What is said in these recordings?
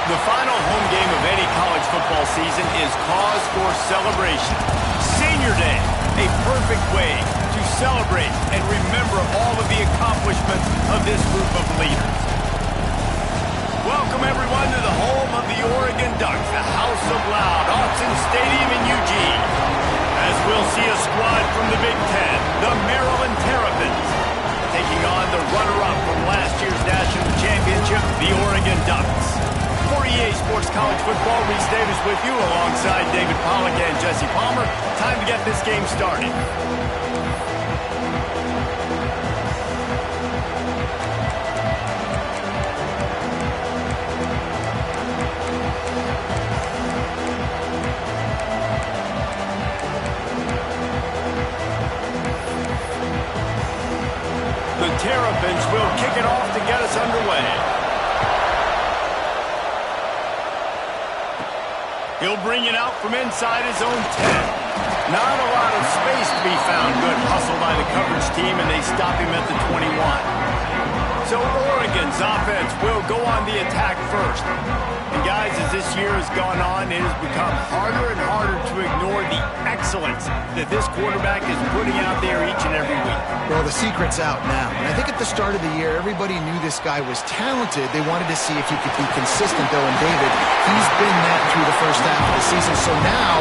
The final home game of any college football season is cause for celebration. Senior Day, a perfect way to celebrate and remember all of the accomplishments of this group of leaders. Welcome, everyone, to the home of the Oregon Ducks, the House of Loud, Autzen Stadium in Eugene. As we'll see a squad from the Big Ten, the Maryland Terrapins, taking on the runner-up from last year's national championship, the Oregon Ducks. For EA Sports College Football, Reese Davis with you alongside David Pollack and Jesse Palmer. Time to get this game started. The Terrapins will kick it off to get us underway. He'll bring it out from inside his own 10. Not a lot of space to be found. Good hustle by the coverage team, and they stop him at the 21. So Oregon's offense will go on the attack first. And guys, as this year has gone on, it has become harder and harder to ignore the excellence that this quarterback is putting out there each and every week. Well, the secret's out now. And I think at the start of the year, everybody knew this guy was talented. They wanted to see if he could be consistent, though, and David, he's been that through the first half of the season. So now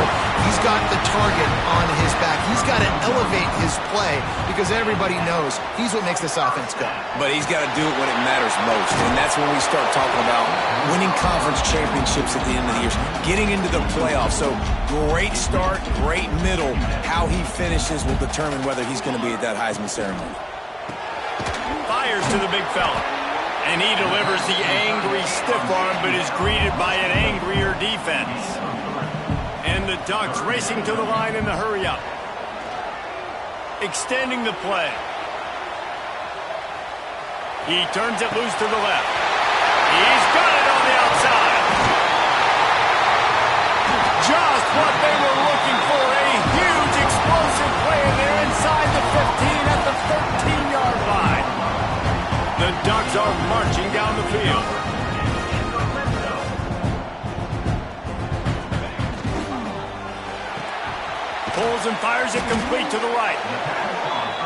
he's got the target on his back. He's got to elevate his play because everybody knows he's what makes this offense go. But he's got to do it when it matters most, and that's when we start talking about winning conference championships at the end of the year, getting into the playoffs. So great start, great middle. How he finishes will determine whether he's going to be at that Heisman ceremony. Fires to the big fella. And he delivers the angry stiff arm, but is greeted by an angrier defense. And the Ducks racing to the line in the hurry-up. Extending the play. He turns it loose to the left. He's got it on the outside. Just what they were looking for. A huge explosive play, and they're inside the 15 at the 13-yard line. The Ducks are marching down the field. Pulls and fires it complete to the right.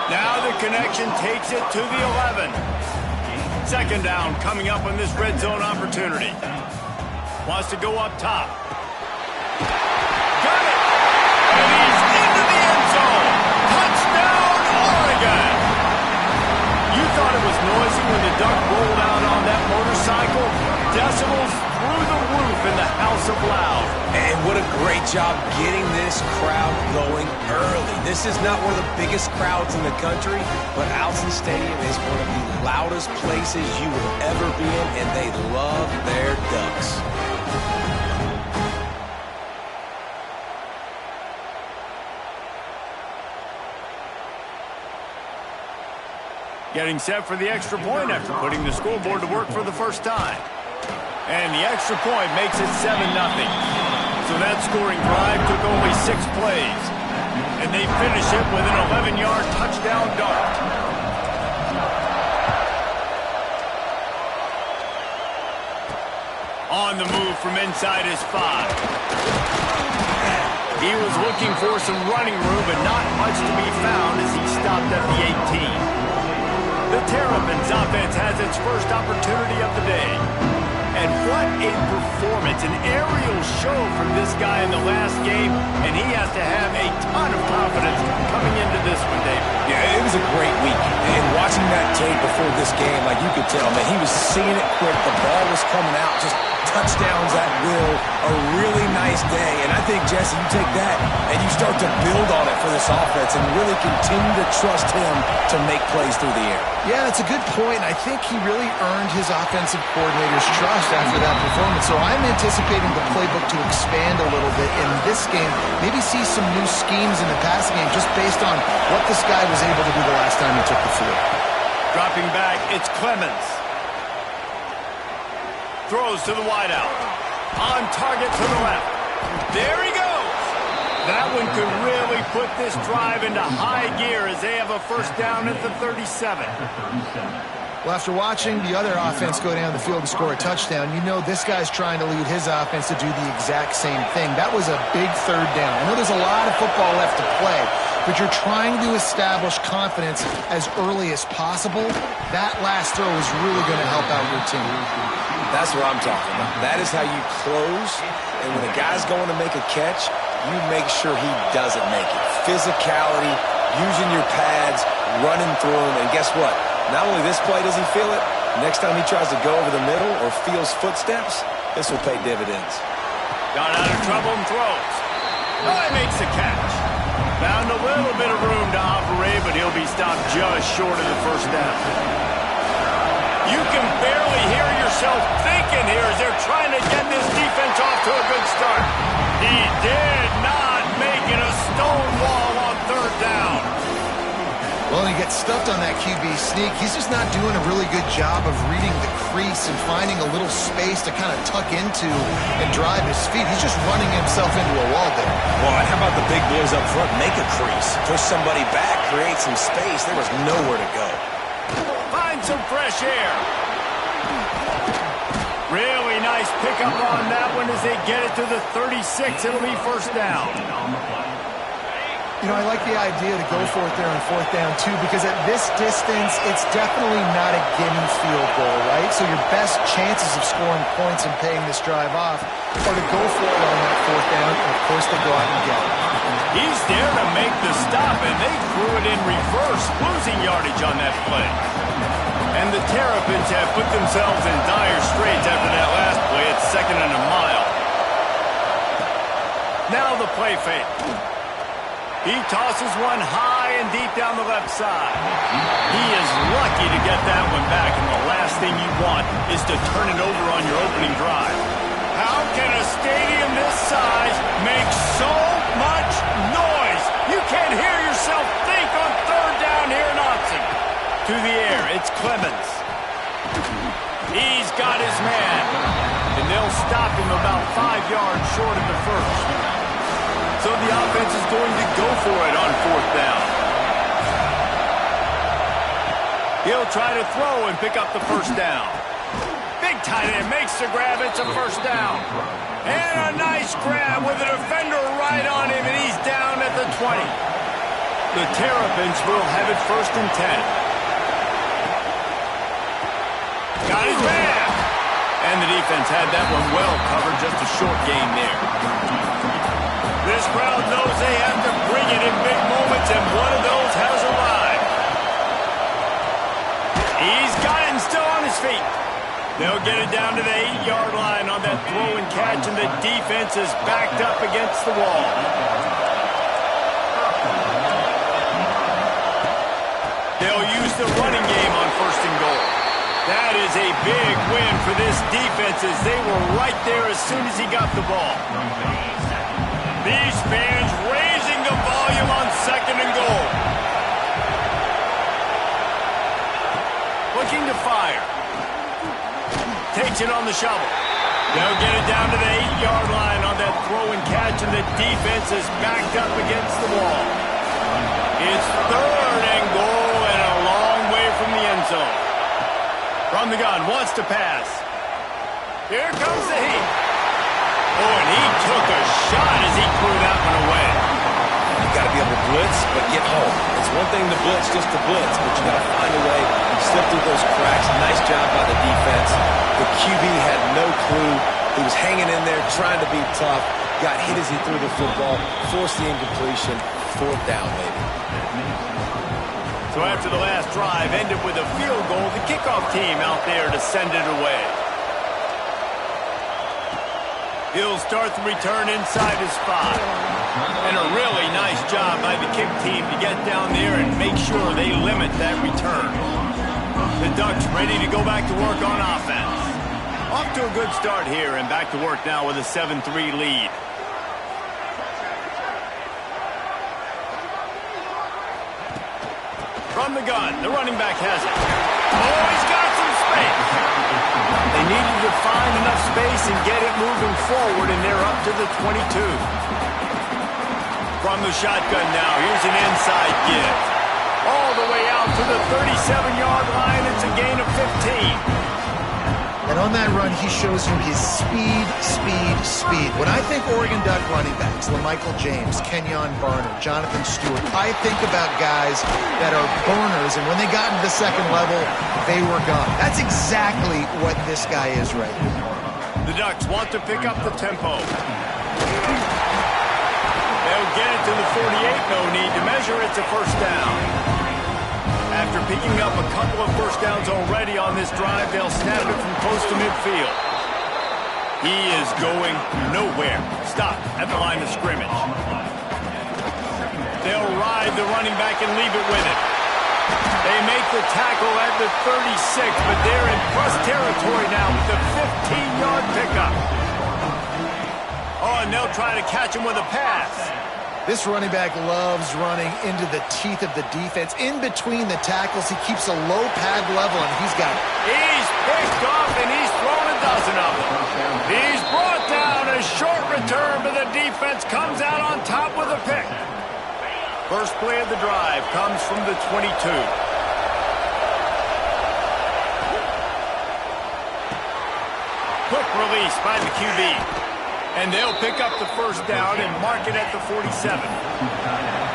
Now the connection takes it to the 11. Second down coming up on this red zone opportunity. Wants to go up top. Got it! And he's into the end zone. Touchdown, Oregon! You thought it was noisy when the Duck rolled out on that motorcycle? Decibels through the roof in the House of Loud. And what a great job getting this crowd going early. This is not one of the biggest crowds in the country, but Autzen Stadium is one of the loudest places you will ever be in, and they love their Ducks. Getting set for the extra point after putting the scoreboard to work for the first time. And the extra point makes it 7-0. So that scoring drive took only 6 plays. And they finish it with an 11-yard touchdown dart. On the move from inside his 5. He was looking for some running room, but not much to be found as he stopped at the 18. The Terrapins offense has its first opportunity of the day. And what a performance, an aerial show from this guy in the last game, and he has to have a ton of confidence coming into this one, Dave. Yeah, it was a great week. And watching that tape before this game, like you could tell, man, he was seeing it quick. The ball was coming out, just touchdowns at will. A really nice day. And I think, Jesse, you take that and you start to build on it for this offense and really continue to trust him to make plays through the air. Yeah, that's a good point. I think he really earned his offensive coordinator's trust after that performance. So I'm anticipating the playbook to expand a little bit in this game. Maybe see some new schemes in the passing game just based on what this guy was able to do the last time he took the field. Dropping back, it's Clemens. Throws to the wideout. On target to the left. There he goes. That one could really put this drive into high gear as they have a first down at the 37. Well, after watching the other offense go down the field and score a touchdown, you know this guy's trying to lead his offense to do the exact same thing. That was a big third down. I know there's a lot of football left to play, but you're trying to establish confidence as early as possible. That last throw is really going to help out your team. That's what I'm talking about. That is how you close, and when a guy's going to make a catch, you make sure he doesn't make it. Physicality, using your pads, running through him, and guess what? Not only this play does he feel it, next time he tries to go over the middle or feels footsteps, this will pay dividends. Got out of trouble and throws. Oh, he makes the catch. Found a little bit of room to operate, but he'll be stopped just short of the first down. You can barely hear yourself thinking here as they're trying to get this defense off to a good start. He did not make it a stone wall on third down. Well, he gets stuffed on that QB sneak. He's just not doing a really good job of reading the crease and finding a little space to kind of tuck into and drive his feet. He's just running himself into a wall there. Well, and how about the big boys up front? Make a crease. Push somebody back. Create some space. There was nowhere to go. Find some fresh air. Really nice pickup on that one as they get it to the 36. It'll be first down. You know, I like the idea to go for it there on fourth down, too, because at this distance, it's definitely not a gimme field goal, right? So your best chances of scoring points and paying this drive off are to go for it on that fourth down, and, of course, they go out and get it. He's there to make the stop, and they threw it in reverse, losing yardage on that play. And the Terrapins have put themselves in dire straits after that last play at 2nd and a mile. Now the play fake. He tosses one high and deep down the left side. He is lucky to get that one back, and the last thing you want is to turn it over on your opening drive. How can a stadium this size make so much noise? You can't hear yourself think on third down here in Autzen. To the air, it's Clemens. He's got his man, and they'll stop him about 5 yards short of the first. So the offense is going to go for it on fourth down. He'll try to throw and pick up the first down. Big tight end makes the grab. It's a first down. And a nice grab with a defender right on him, and he's down at the 20. The Terrapins will have it 1st and 10. Got his man. And the defense had that one well covered. Just a short gain there. This crowd knows they have to bring it in big moments, and one of those has arrived. He's got it and still on his feet. They'll get it down to the 8-yard line on that throw and catch, and the defense is backed up against the wall. They'll use the running game on 1st and goal. That is a big win for this defense as they were right there as soon as he got the ball. These fans raising the volume on 2nd and goal. Looking to fire. Takes it on the shovel. They'll get it down to the 8-yard line on that throw and catch, and the defense is backed up against the wall. It's 3rd and goal and a long way from the end zone. From the gun, wants to pass. Here comes the heat. Oh, and he took a shot as he threw that one away. You got to be able to blitz, but get home. It's one thing to blitz just to blitz, but you got to find a way to slip through those cracks. Nice job by the defense. The QB had no clue. He was hanging in there, trying to be tough. Got hit as he threw the football, forced the incompletion. 4th down, baby. So after the last drive ended with a field goal, the kickoff team out there to send it away. He'll start the return inside his 5. And a really nice job by the kick team to get down there and make sure they limit that return. The Ducks ready to go back to work on offense. Off to a good start here and back to work now with a 7-3 lead. From the gun, the running back has it. Oh, he's got some space. They needed to find enough space and get it moving forward, and they're up to the 22. From the shotgun now, here's an inside give. All the way out to the 37-yard line. It's a gain of 15. And on that run, he shows you his speed. When I think Oregon Duck running backs, LaMichael James, Kenyon Barner, Jonathan Stewart, I think about guys that are burners, and when they got into the second level, they were gone. That's exactly what this guy is right now. The Ducks want to pick up the tempo. They'll get it to the 48. No need to measure. It's a first down. After picking up a couple of first downs already on this drive, they'll snap it from close to midfield. He is going nowhere. Stop at the line of scrimmage. They'll ride the running back and leave it with it. They make the tackle at the 36, but they're in plus territory now with the 15-yard pickup. Oh, and they'll try to catch him with a pass. This running back loves running into the teeth of the defense. In between the tackles, he keeps a low pad level, and he's got it. He's picked off, and he's thrown a dozen of them. He's brought down. A short return, but the defense comes out on top with a pick. First play of the drive comes from the 22. Quick release by the QB. And they'll pick up the first down and mark it at the 47.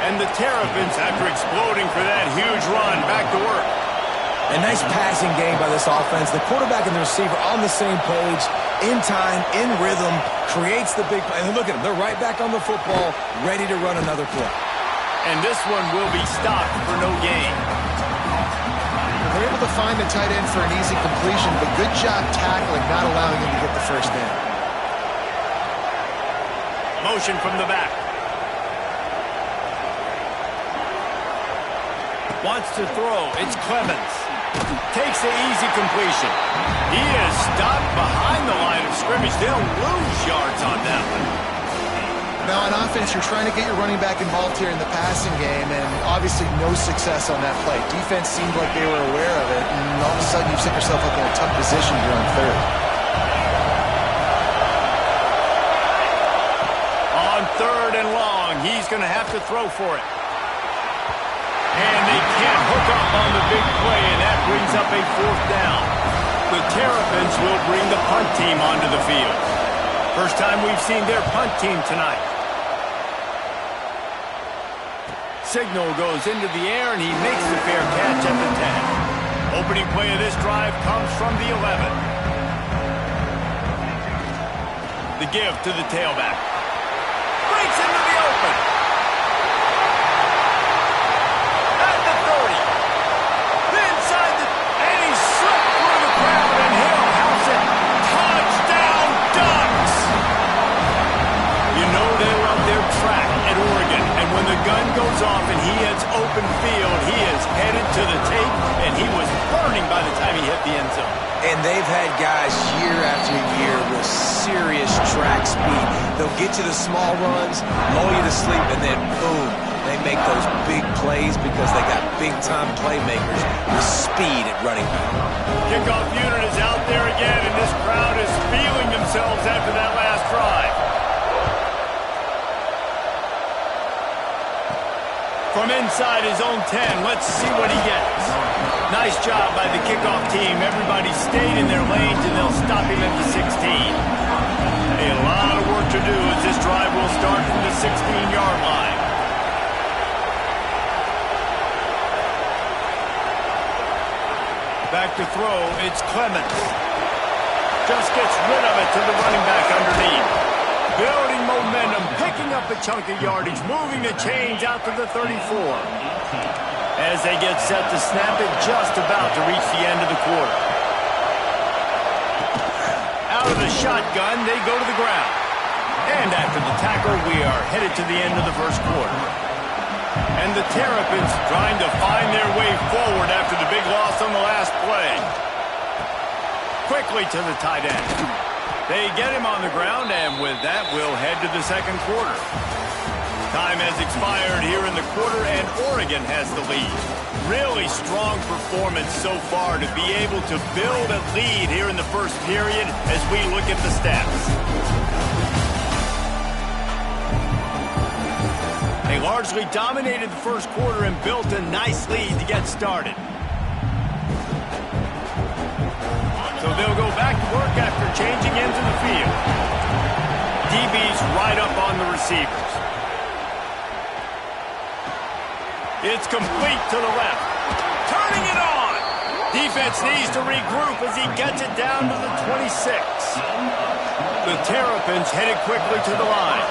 And the Terrapins, after exploding for that huge run, back to work. A nice passing game by this offense. The quarterback and the receiver on the same page, in time, in rhythm, creates the big play. And look at them. They're right back on the football, ready to run another play. And this one will be stopped for no gain. They're able to find the tight end for an easy completion, but good job tackling, not allowing him to get the first down. Motion from the back. Wants to throw. It's Clemens. Takes the easy completion. He is stopped behind the line of scrimmage. They'll lose yards on that one. Now, on offense, you're trying to get your running back involved here in the passing game, and obviously no success on that play. Defense seemed like they were aware of it, and all of a sudden you've set yourself up in a tough position here on third. Third and long. He's going to have to throw for it. And they can't hook up on the big play, and that brings up a fourth down. The Terrapins will bring the punt team onto the field. First time we've seen their punt team tonight. Signal goes into the air, and he makes the fair catch at the 10. Opening play of this drive comes from the 11. The give to the tailback. Breaks into the open. At the 30. Inside the... And he slipped through the crowd, and he'll house it. Touchdown, Ducks! You know they love their track at Oregon, and when the gun goes off and he hits open field, he is headed to the tape, and he was burning by the time he hit the end zone. And they've had guys year after year with serious track speed. They'll get you the small runs, lull you to sleep, and then boom, they make those big plays because they got big-time playmakers with speed at running back. Kickoff unit is out there again, and this crowd is feeling themselves after that last drive. From inside his own 10, let's see what he gets. Nice job by the kickoff team. Everybody stayed in their lanes, and they'll stop him at the 16. A lot of work to do as this drive will start from the 16-yard line. Back to throw, it's Clemens. Just gets rid of it to the running back underneath. Building momentum, picking up a chunk of yardage, moving the chains out to the 34. As they get set to snap it, just about to reach the end of the quarter. Out of the shotgun, they go to the ground. And after the tackle, we are headed to the end of the first quarter. And the Terrapins trying to find their way forward after the big loss on the last play. Quickly to the tight end. They get him on the ground, and with that, we'll head to the second quarter. Time has expired here in the quarter, and Oregon has the lead. Really strong performance so far to be able to build a lead here in the first period as we look at the stats. They largely dominated the first quarter and built a nice lead to get started. So they'll go back to work after changing ends in the field. DB's right up on the receivers. It's complete to the left. Turning it on. Defense needs to regroup as he gets it down to the 26. The Terrapins headed quickly to the line.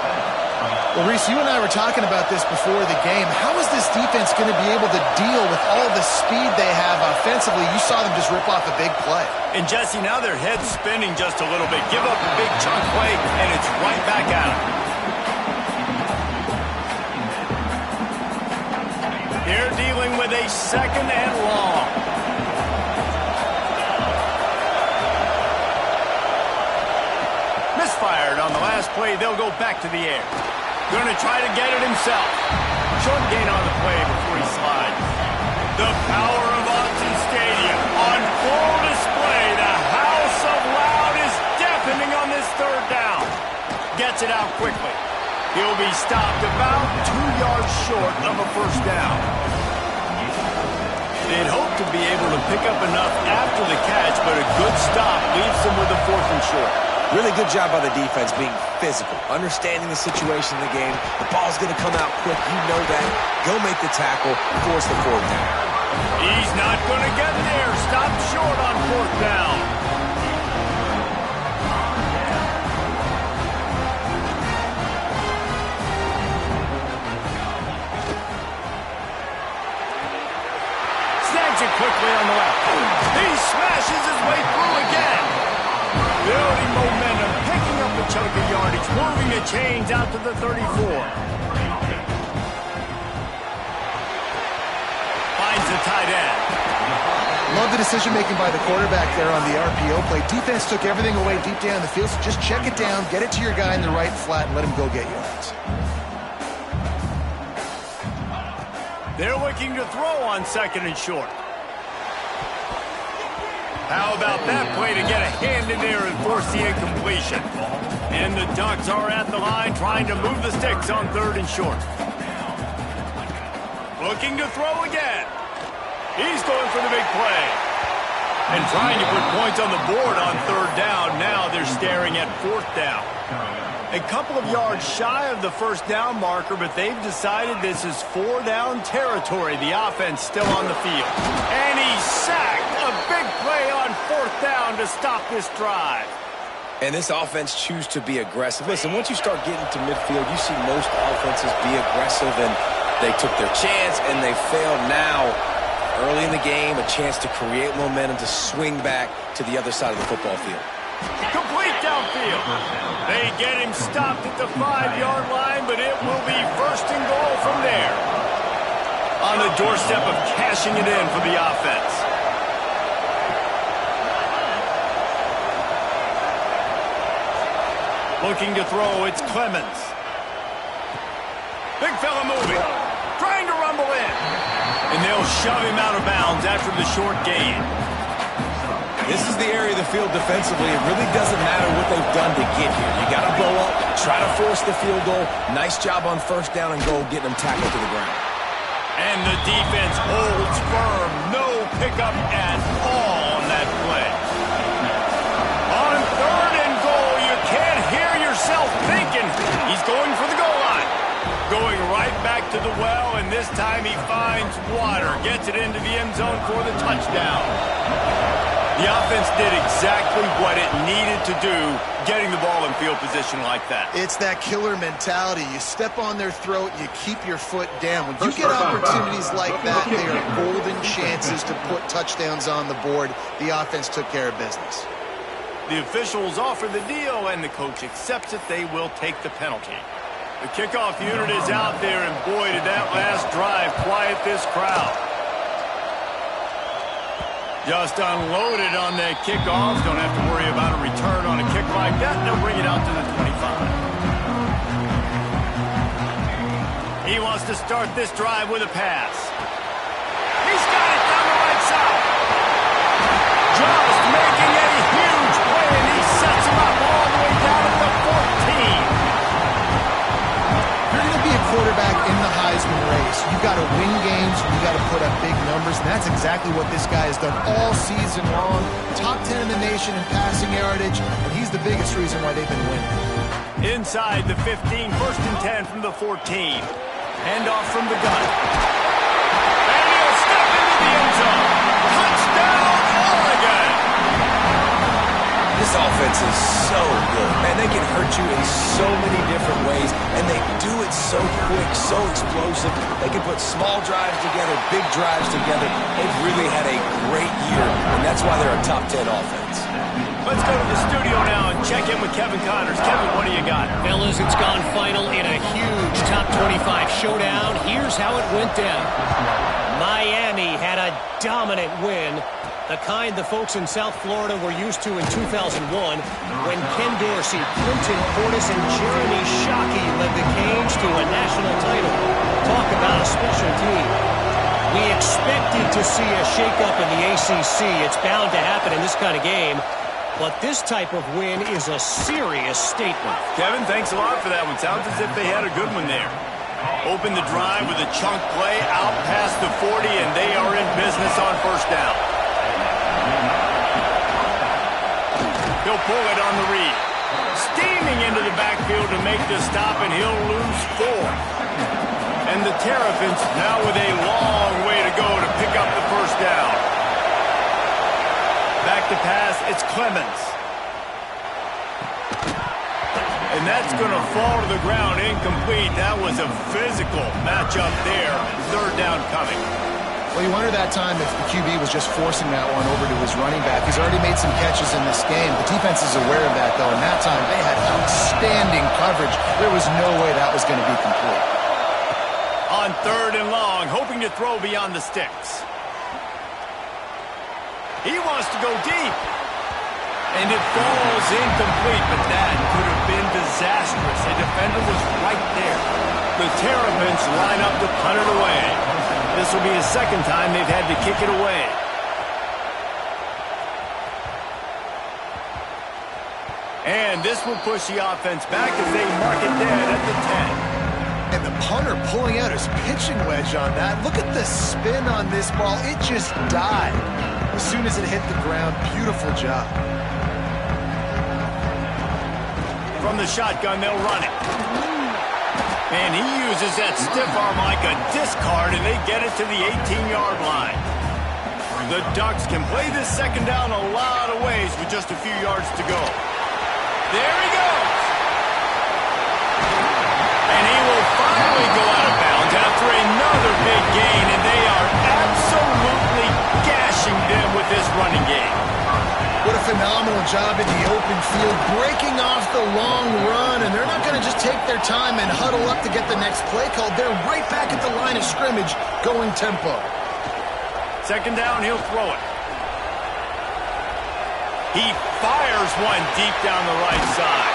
Well, Reese, you and I were talking about this before the game. How is this defense going to be able to deal with all the speed they have offensively? You saw them just rip off a big play. And, Jesse, now their head's spinning just a little bit. Give up a big chunk play, and it's right back out. They're dealing with a second and long. Misfired on the last play. They'll go back to the air. Going to try to get it himself. Short gain on the play before he slides. The power of Autzen Stadium on full display. The House of Loud is deafening on this third down. Gets it out quickly. He'll be stopped about 2 yards short of a first down. They'd hope to be able to pick up enough after the catch, but a good stop leaves them with a 4th and short. Really good job by the defense being physical, understanding the situation in the game. The ball's going to come out quick. You know that. Go make the tackle, force the 4th down. He's not going to get there. Stop short on 4th down. Snags it quickly on the left. He smashes his way through again. Building momentum, picking up a chunk of yardage, moving the chains out to the 34. Finds the tight end. Love the decision-making by the quarterback there on the RPO play. Defense took everything away deep down the field, so just check it down, get it to your guy in the right flat, and let him go get yards. They're looking to throw on 2nd and short. How about that play to get a hand in there and force the incompletion? And the Ducks are at the line trying to move the sticks on 3rd and short. Looking to throw again. He's going for the big play. And trying to put points on the board on 3rd down. Now they're staring at 4th down. A couple of yards shy of the first down marker, but they've decided this is 4-down territory. The offense still on the field. And he's sacked. A big play on 4th down to stop this drive. And this offense choose to be aggressive. Listen, once you start getting to midfield, you see most offenses be aggressive, and they took their chance, and they failed. Now, early in the game, a chance to create momentum to swing back to the other side of the football field. Complete downfield. They get him stopped at the 5-yard line, but it will be 1st and goal from there. On the doorstep of cashing it in for the offense. Looking to throw, it's Clemens. Big fella moving. Trying to rumble in. And they'll shove him out of bounds after the short gain. This is the area of the field defensively. It really doesn't matter what they've done to get here. You got to blow up, try to force the field goal. Nice job on 1st down and goal, getting them tackled to the ground. And the defense holds firm. No pickup at all on that play. On 3rd and goal, you can't hear yourself thinking. He's going for the goal line. Going right back to the well, and this time he finds water. Gets it into the end zone for the touchdown. The offense did exactly what it needed to do, getting the ball in field position like that. It's that killer mentality. You step on their throat, you keep your foot down. When you get opportunities like that, they are golden chances to put touchdowns on the board. The offense took care of business. The officials offer the deal, and the coach accepts it. They will take the penalty. The kickoff unit is out there, and boy, did that last drive quiet this crowd. Just unloaded on that kickoff. Don't have to worry about a return on a kick like that. They'll bring it out to the 25. He wants to start this drive with a pass. He's got it down the right side. Just making a huge play, and he sets him up all the way down at the 14. You're going to be a quarterback in the And that's exactly what this guy has done all season long. Top 10 in the nation in passing yardage, and he's the biggest reason why they've been winning. Inside the 15, 1st and 10 from the 14. Handoff from the gun. And he'll step into the end zone. Touchdown, Oregon! This offense is so good. Man, they can hurt you in so many different ways, and they do it so quick, so explosive. They can put small drives together, big drives together. They've really had a great year, and that's why they're a top 10 offense. Let's go to the studio now and check in with Kevin Connors. Kevin, what do you got? Fellas, it's gone final in a huge top 25 showdown. Here's how it went down. Miami had a dominant win, the kind the folks in South Florida were used to in 2001 when Ken Dorsey, Clinton Portis, and Jeremy Shockey led the Canes to a national title. Talk about a special team. We expected to see a shakeup in the ACC. It's bound to happen in this kind of game. But this type of win is a serious statement. Kevin, thanks a lot for that one. Sounds as if they had a good one there. Open the drive with a chunk play out past the 40, and they are in business on 1st down. He'll pull it on the read. Steaming into the backfield to make the stop, and he'll lose 4. And the Terrapins now with a long way to go to pick up the 1st down. Back to pass, it's Clemens. And that's going to fall to the ground incomplete. That was a physical matchup there. 3rd down coming. Well, you wonder that time if the QB was just forcing that one over to his running back. He's already made some catches in this game. The defense is aware of that, though, and that time they had outstanding coverage. There was no way that was going to be complete. On 3rd and long, hoping to throw beyond the sticks. He wants to go deep. And it falls incomplete, but that could have been disastrous. A defender was right there. The Terrapins line up to punt it away. This will be the 2nd time they've had to kick it away. And this will push the offense back as they mark it dead at the 10. And the punter pulling out his pitching wedge on that. Look at the spin on this ball. It just died as soon as it hit the ground. Beautiful job. From the shotgun, they'll run it. And he uses that stiff arm like a discard, and they get it to the 18-yard line. The Ducks can play this 2nd down a lot of ways with just a few yards to go. There he goes. And he will finally go out of bounds after another big gain, and they are absolutely gashing them with this running game. What a phenomenal job in the open field, breaking off the long run, and they're not going to just take their time and huddle up to get the next play called. They're right back at the line of scrimmage, going tempo. 2nd down, he'll throw it. He fires one deep down the right side.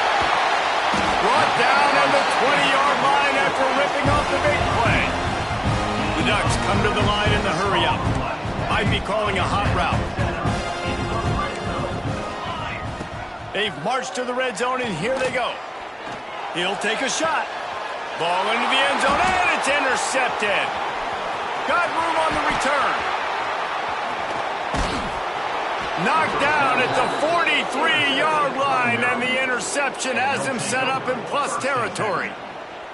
Brought down on the 20-yard line after ripping off the big play. The Ducks come to the line in the hurry-up. Might be calling a hot route. They've marched to the red zone, and here they go. He'll take a shot. Ball into the end zone, and it's intercepted. Got room on the return. Knocked down at the 43-yard line, and the interception has him set up in plus territory.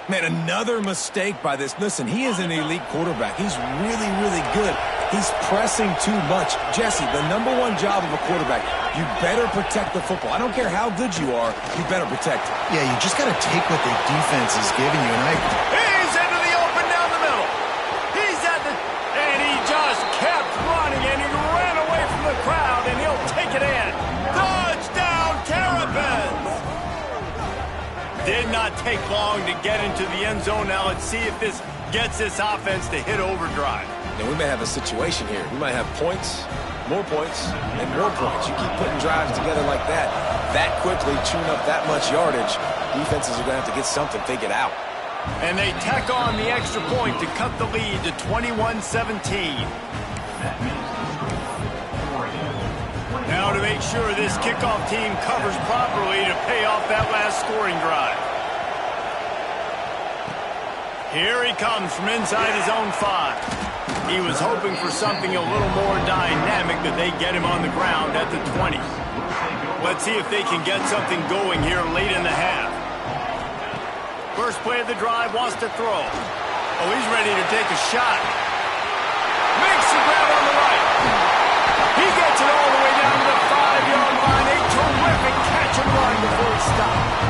Man, another mistake by this. Listen, he is an elite quarterback. He's really, really good. He's pressing too much. Jesse, the #1 job of a quarterback, you better protect the football. I don't care how good you are, you better protect it. Yeah, you just got to take what the defense is giving you. And He's into the open down the middle. He's at the... And he just kept running, and he ran away from the crowd, and he'll take it in. Touchdown, Terrapins! Did not take long to get into the end zone. Now let's see if this gets this offense to hit overdrive. Now, we may have a situation here. We might have points, more points, and more points. You keep putting drives together like that quickly, chewing up that much yardage, defenses are going to have to get something figured out. And they tack on the extra point to cut the lead to 21-17. Now to make sure this kickoff team covers properly to pay off that last scoring drive. Here he comes from inside his own 5. He was hoping for something a little more dynamic that they get him on the ground at the 20. Let's see if they can get something going here late in the half. First play of the drive, wants to throw. Oh, he's ready to take a shot. Makes the grab on the right. He gets it all the way down to the 5-yard line. A terrific catch and run before he stopped.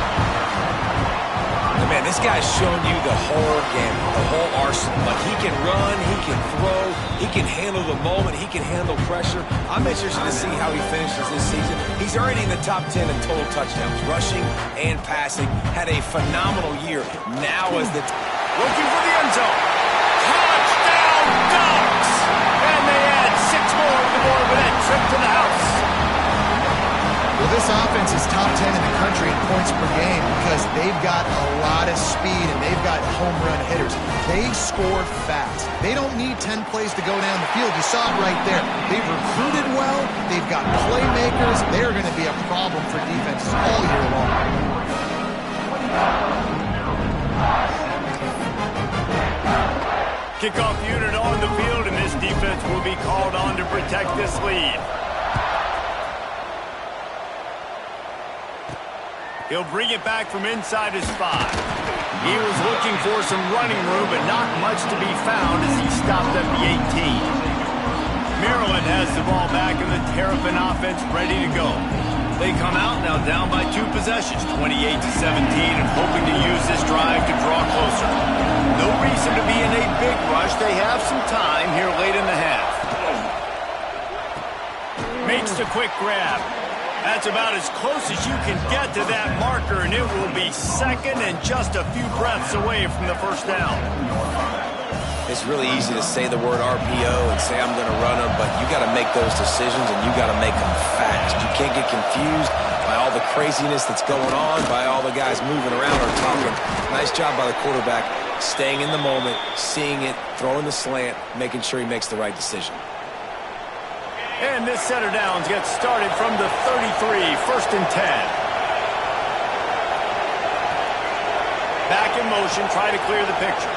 Man, this guy's showing you the whole game, the whole arsenal. Like, he can run, he can throw, he can handle the moment, he can handle pressure. I'm interested to see how he finishes this season. He's already in the top 10 in total touchdowns, rushing and passing. Had a phenomenal year. Now is the looking for the end zone. Touchdown, Ducks! And they add 6 more to the board with that trip to the house. Well, this offense is top 10 in the country in points per game because they've got a lot of speed and they've got home run hitters. They score fast. They don't need 10 plays to go down the field. You saw it right there. They've recruited well. They've got playmakers. They're going to be a problem for defenses all year long. Kickoff unit on the field, and this defense will be called on to protect this lead. He'll bring it back from inside his 5. He was looking for some running room, but not much to be found as he stopped at the 18. Maryland has the ball back and the Terrapin offense ready to go. They come out now down by 2 possessions, 28-17, and hoping to use this drive to draw closer. No reason to be in a big rush. They have some time here late in the half. Makes the quick grab. That's about as close as you can get to that marker, and it will be second and just a few breaths away from the first down. It's really easy to say the word RPO and say I'm going to run them, but you got to make those decisions, and you got to make them fast. You can't get confused by all the craziness that's going on, by all the guys moving around or talking. Nice job by the quarterback, staying in the moment, seeing it, throwing the slant, making sure he makes the right decision. And this set of downs gets started from the 33, 1st and 10. Back in motion, try to clear the picture.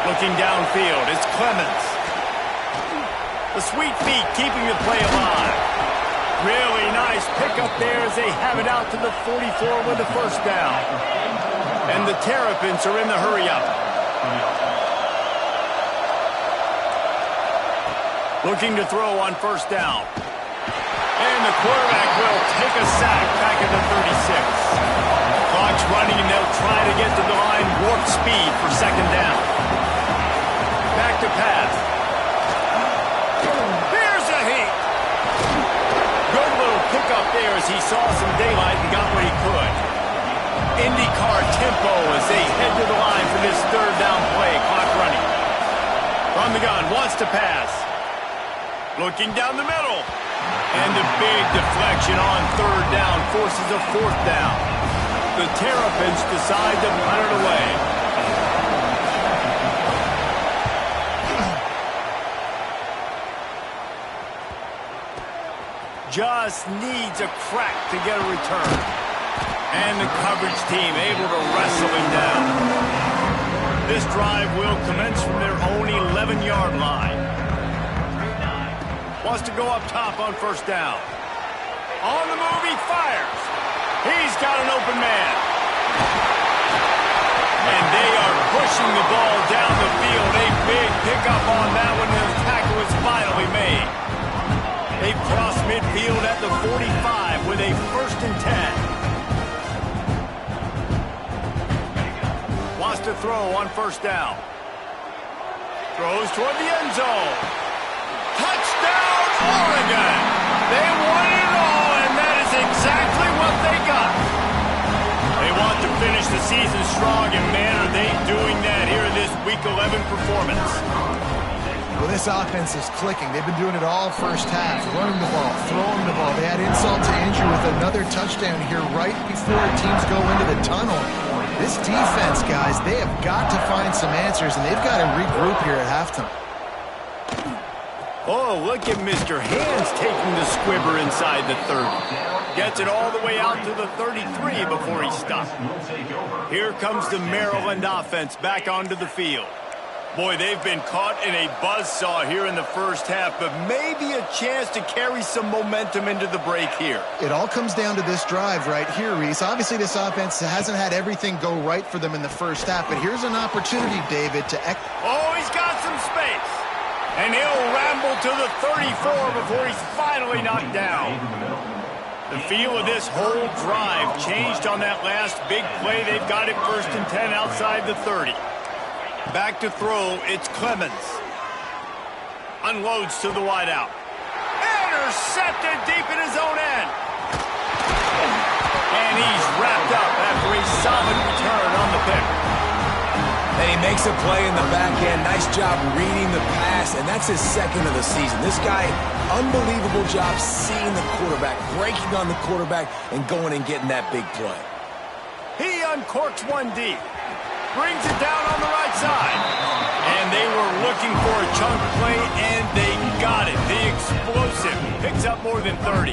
Looking downfield, it's Clemens. The sweet feet keeping the play alive. Really nice pickup there as they have it out to the 44 with the first down. And the Terrapins are in the hurry-up. Looking to throw on first down. And the quarterback will take a sack back at the 36. Clock's running, and they'll try to get to the line warp speed for second down. Back to pass. Here's a hit. Good little pickup there as he saw some daylight and got what he could. IndyCar tempo as they head to the line for this third down play. Clock running. From the gun, wants to pass. Looking down the middle. And a big deflection on third down forces a fourth down. The Terrapins decide to punt it away. Just needs a crack to get a return. And the coverage team able to wrestle him down. This drive will commence from their own 11-yard line. Wants to go up top on first down. On the move, he fires. He's got an open man. And they are pushing the ball down the field. A big pickup on that one, and the tackle is finally made. They cross midfield at the 45 with a 1st and 10. Wants to throw on first down. Throws toward the end zone. Touchdown, Oregon! They wanted it all, and that is exactly what they got. They want to finish the season strong, and man, are they doing that here in this Week 11 performance. Well, this offense is clicking. They've been doing it all first half, running the ball, throwing the ball. They had insult to injury with another touchdown here right before teams go into the tunnel. This defense, guys, they have got to find some answers, and they've got to regroup here at halftime. Oh, look at Mr. Hands taking the squibber inside the 30. Gets it all the way out to the 33 before he stopped. Here comes the Maryland offense back onto the field. Boy, they've been caught in a buzzsaw here in the first half, but maybe a chance to carry some momentum into the break here. It all comes down to this drive right here, Reese. Obviously, this offense hasn't had everything go right for them in the first half, but here's an opportunity, David, to... Oh, he's got some space. And he'll ramble to the 34 before he's finally knocked down. The feel of this whole drive changed on that last big play. They've got it 1st and 10 outside the 30. Back to throw, it's Clemens. Unloads to the wideout. Intercepted deep in his own end. And he's wrapped up after a solid return on the pick. And he makes a play in the back end. Nice job reading the pass, and that's his 2nd of the season. This guy, unbelievable job seeing the quarterback, breaking on the quarterback, and going and getting that big play. He uncorks one deep. Brings it down on the right side. And they were looking for a chunk play, and they got it. The explosive picks up more than 30.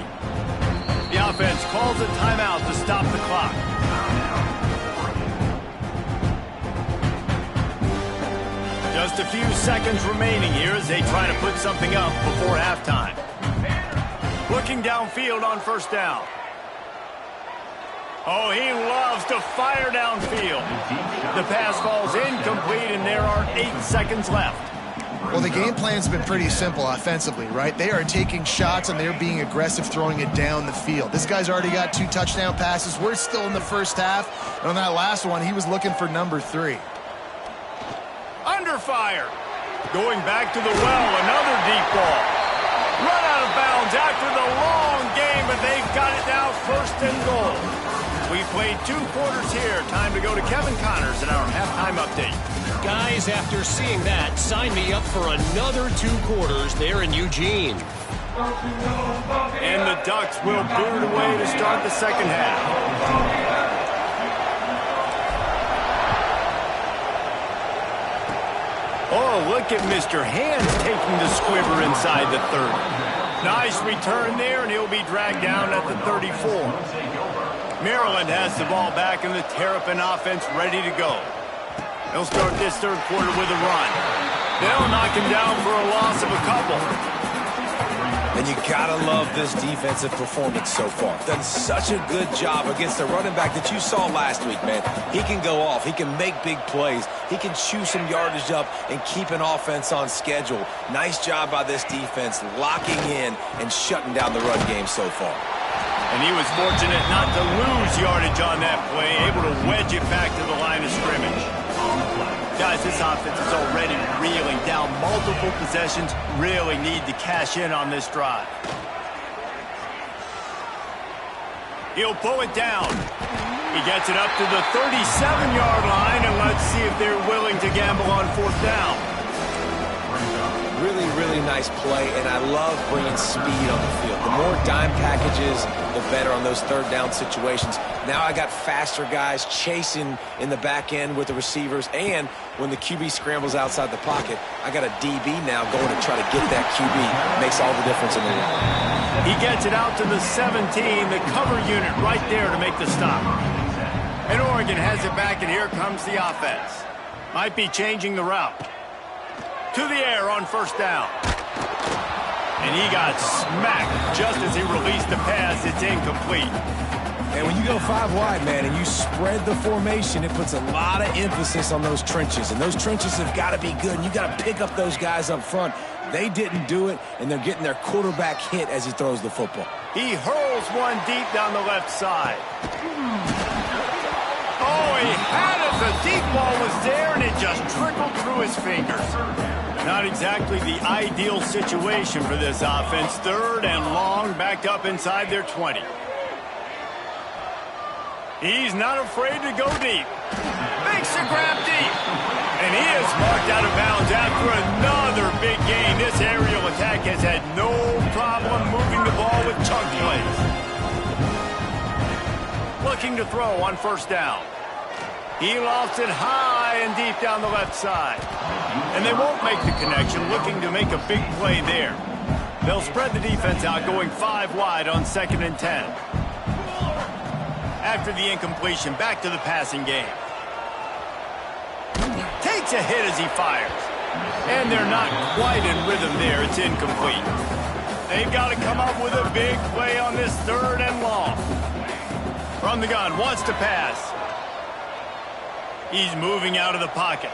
The offense calls a timeout to stop the clock. Just a few seconds remaining here as they try to put something up before halftime. Looking downfield on 1st down. Oh, he loves to fire downfield. The pass falls incomplete, and there are 8 seconds left. Well, the game plan's been pretty simple offensively, right? They are taking shots, and they're being aggressive throwing it down the field. This guy's already got 2 touchdown passes. We're still in the first half. And on that last one, he was looking for number 3. Under fire. Going back to the well, another deep ball. Run out of bounds after the long game, but they've got it now 1st and goal. We played 2 quarters here. Time to go to Kevin Connors in our halftime update. Guys, after seeing that, sign me up for another 2 quarters there in Eugene. And the Ducks will boot it away to start the second half. Oh, look at Mr. Hands taking the squibber inside the 30. Nice return there, and he'll be dragged down at the 34. Maryland has the ball back, and the Terrapin offense ready to go. They'll start this 3rd quarter with a run. They'll knock him down for a loss of a couple. And you gotta love this defensive performance so far. Done such a good job against the running back that you saw last week, man. He can go off. He can make big plays. He can chew some yardage up and keep an offense on schedule. Nice job by this defense locking in and shutting down the run game so far. And he was fortunate not to lose yardage on that play, able to wedge it back to the line of scrimmage. Guys, this offense is already reeling down multiple possessions. Really need to cash in on this drive. He'll pull it down. He gets it up to the 37-yard line, and let's see if they're willing to gamble on 4th down. Really, really nice play, and I love bringing speed on the field. The more dime packages, the better on those 3rd down situations. Now I got faster guys chasing in the back end with the receivers, and when the QB scrambles outside the pocket, I got a DB now going to try to get that QB. Makes all the difference in the world. He gets it out to the 17, the cover unit right there to make the stop. And Oregon has it back, and here comes the offense. Might be changing the route. To the air on 1st down. And he got smacked just as he released the pass. It's incomplete. And when you go 5 wide, man, and you spread the formation, it puts a lot of emphasis on those trenches. And those trenches have got to be good. And you got to pick up those guys up front. They didn't do it, and they're getting their quarterback hit as he throws the football. He hurls one deep down the left side. Oh, he had it. The deep ball was there, and it just trickled through his fingers. Not exactly the ideal situation for this offense. 3rd and long, backed up inside their 20. He's not afraid to go deep. Makes the grab deep. And he is marked out of bounds after another big gain. This aerial attack has had no problem moving the ball with chunk plays. Looking to throw on 1st down. He lofts it high and deep down the left side. And they won't make the connection, looking to make a big play there. They'll spread the defense out, going 5 wide on 2nd and 10. After the incompletion, back to the passing game. Takes a hit as he fires. And they're not quite in rhythm there. It's incomplete. They've got to come up with a big play on this 3rd and long. From the gun, wants to pass. He's moving out of the pocket.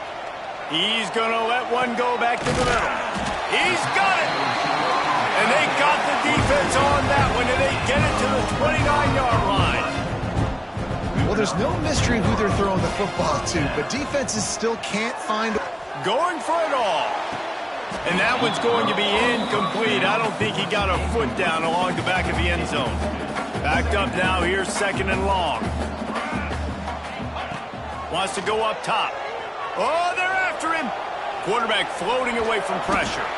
He's going to let one go back to the middle. He's got it! And they got the defense on that one, and they get it to the 29-yard line. Well, there's no mystery who they're throwing the football to, but defenses still can't find... Going for it all. And that one's going to be incomplete. I don't think he got a foot down along the back of the end zone. Backed up now, here's 2nd and long. Wants to go up top. Oh, they're after him. Quarterback floating away from pressure.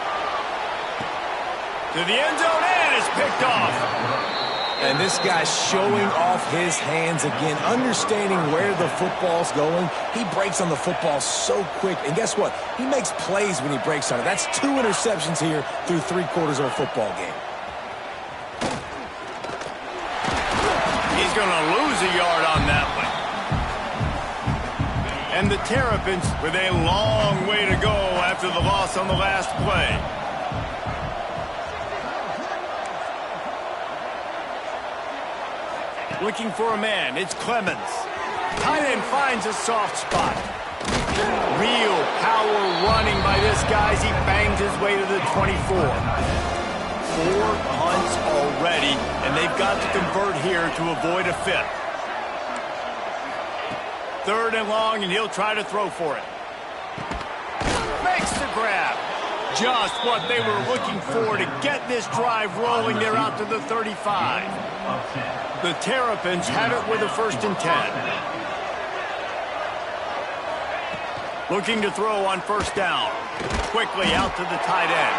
To the end zone, and it's picked off. And this guy's showing off his hands again, understanding where the football's going. He breaks on the football so quick. And guess what? He makes plays when he breaks on it. That's 2 interceptions here through 3 quarters of a football game. He's going to lose a yard on that one. And the Terrapins with a long way to go after the loss on the last play. Looking for a man, it's Clemens. Tight end finds a soft spot. Real power running by this guy as he bangs his way to the 24. 4 punts already, and they've got to convert here to avoid a 5th. 3rd and long, and he'll try to throw for it. Makes the grab. Just what they were looking for to get this drive rolling. They're out to the 35. The Terrapins have it with a 1st and 10. Looking to throw on 1st down. Quickly out to the tight end.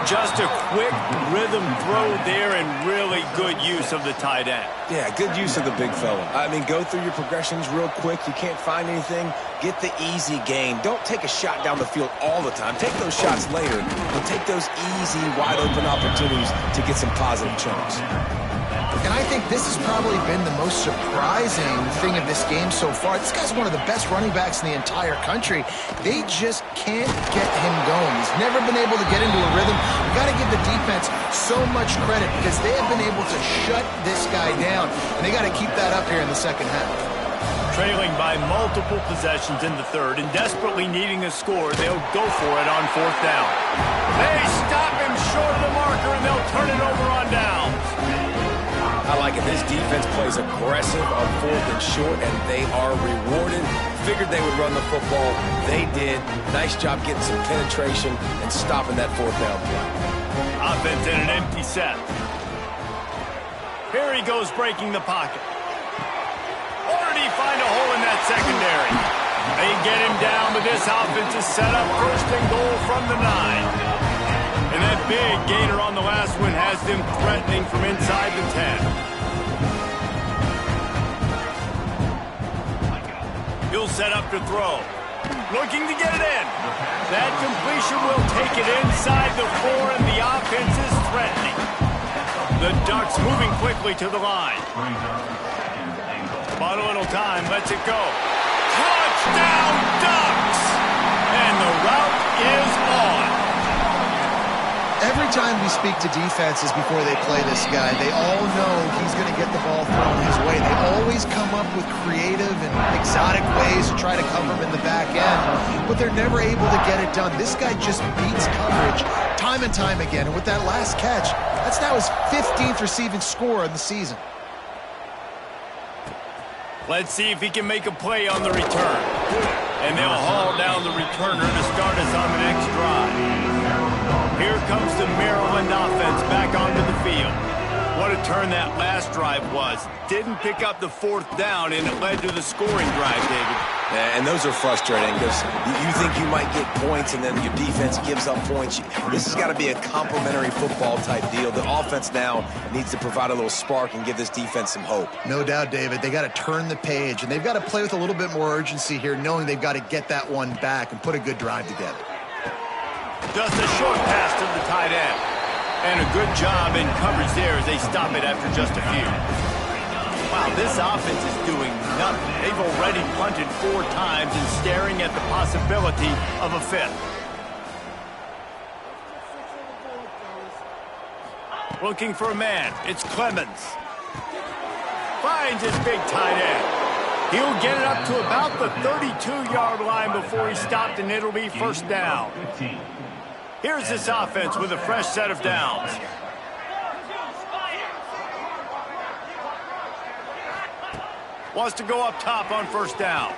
Just a quick rhythm throw there and really good use of the tight end. Yeah, good use of the big fella. I mean, go through your progressions real quick. You can't find anything. Get the easy gain. Don't take a shot down the field all the time. Take those shots later, but take those easy, wide-open opportunities to get some positive chunks. And I think this has probably been the most surprising thing of this game so far. This guy's one of the best running backs in the entire country. They just can't get him going. He's never been able to get into a rhythm. You've got to give the defense so much credit because they have been able to shut this guy down. And they got to keep that up here in the 2nd half. Trailing by multiple possessions in the 3rd and desperately needing a score, they'll go for it on 4th down. They stop him short of the marker and they'll turn it over on downs. I like it. This defense plays aggressive on 4th and short, and they are rewarded. Figured they would run the football. They did. Nice job getting some penetration and stopping that 4th down play. Offense in an empty set. Here he goes breaking the pocket. Or did he find a hole in that secondary? They get him down, but this offense is set up 1st and goal from the 9. And that big gainer on the last one has them threatening from inside the 10. He'll set up to throw. Looking to get it in. That completion will take it inside the 4, and the offense is threatening. The Ducks moving quickly to the line. Bought a little time, lets it go. Touchdown, Ducks! And the route is on. Every time we speak to defenses before they play this guy, they all know he's going to get the ball thrown his way. They always come up with creative and exotic ways to try to cover him in the back end, but they're never able to get it done. This guy just beats coverage time and time again, and with that last catch, that's now his 15th receiving score of the season. Let's see if he can make a play on the return. And they'll haul down the returner to start us on the next drive. Here comes the Maryland offense back onto the field. What a turn that last drive was. Didn't pick up the 4th down, and it led to the scoring drive, David. Yeah, and those are frustrating because you think you might get points, and then your defense gives up points. This has got to be a complementary football type deal. The offense now needs to provide a little spark and give this defense some hope. No doubt, David. They got to turn the page, and they've got to play with a little bit more urgency here, knowing they've got to get that one back and put a good drive together. Just a short pass to the tight end. And a good job in coverage there as they stop it after just a few. Wow, this offense is doing nothing. They've already punted 4 times and staring at the possibility of a 5th. Looking for a man. It's Clemens. Finds his big tight end. He'll get it up to about the 32-yard line before he's stopped, and it'll be first down. Here's this offense with a fresh set of downs. Wants to go up top on first down.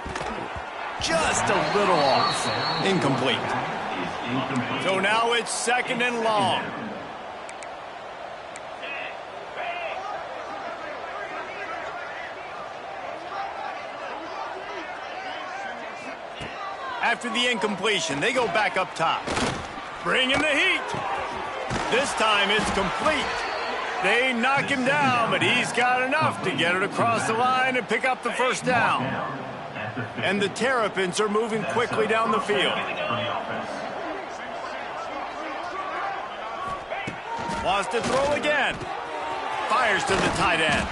Just a little off. Incomplete. So now it's 2nd and long. After the incompletion, they go back up top. Bring in the heat. This time it's complete. They knock him down, but he's got enough to get it across the line and pick up the first down. And the Terrapins are moving quickly down the field. Wants to throw again. Fires to the tight end.